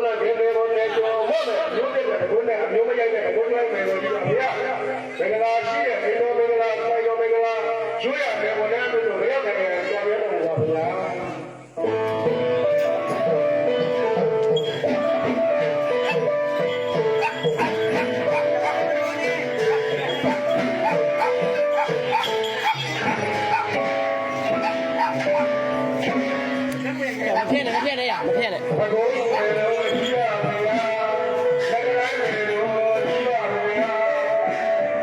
လာခင်လေကိုနေကြောဟုတ်တယ်မျိုးတဲ့ကိုနဲ့အမျိုးမရိုက်တဲ့ကိုလိုက်မယ်လို့ပြောဘုရားမင်္ဂလာရှိတဲ့ဒီလိုမင်္ဂလာဆရာမင်္ဂလာကျွေးရတယ်ကိုလည်းတို့ရရတယ်ကြော်ရတော့ပါဘုရားမဖြစ်နဲ့ရမဖြစ်နဲ့ဘုရားကြီးရပါဘုရားဆရာမင်္ဂလာတို့ကြီး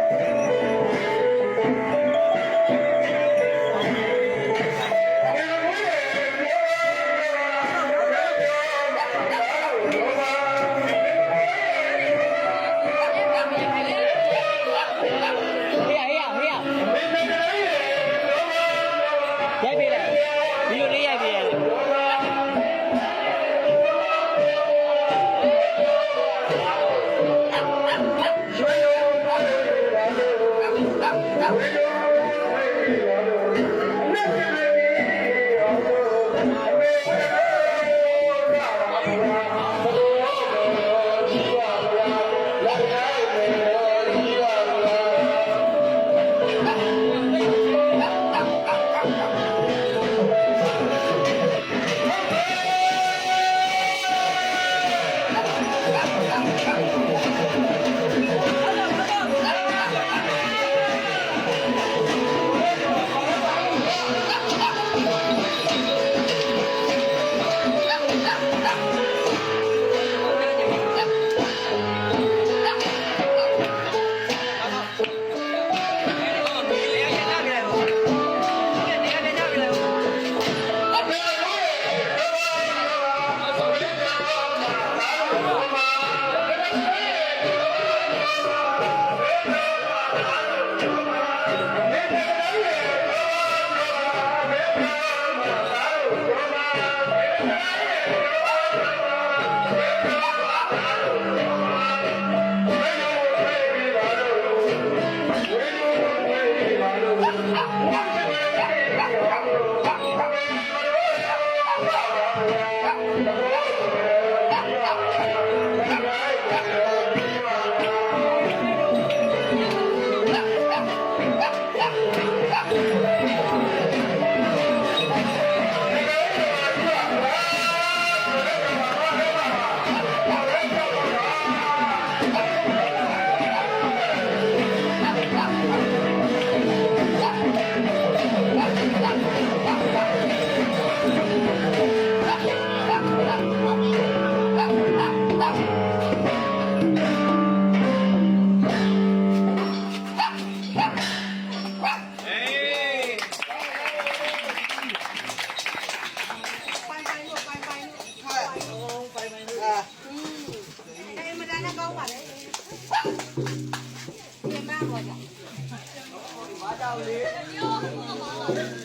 ရိုက်ပေးလိုက်ဒီလိုလေးရိုက်ပေးရတယ်Hãy subscribe cho kênh Ghiền Mì Gõ để không bỏ lỡ những video hấp dẫn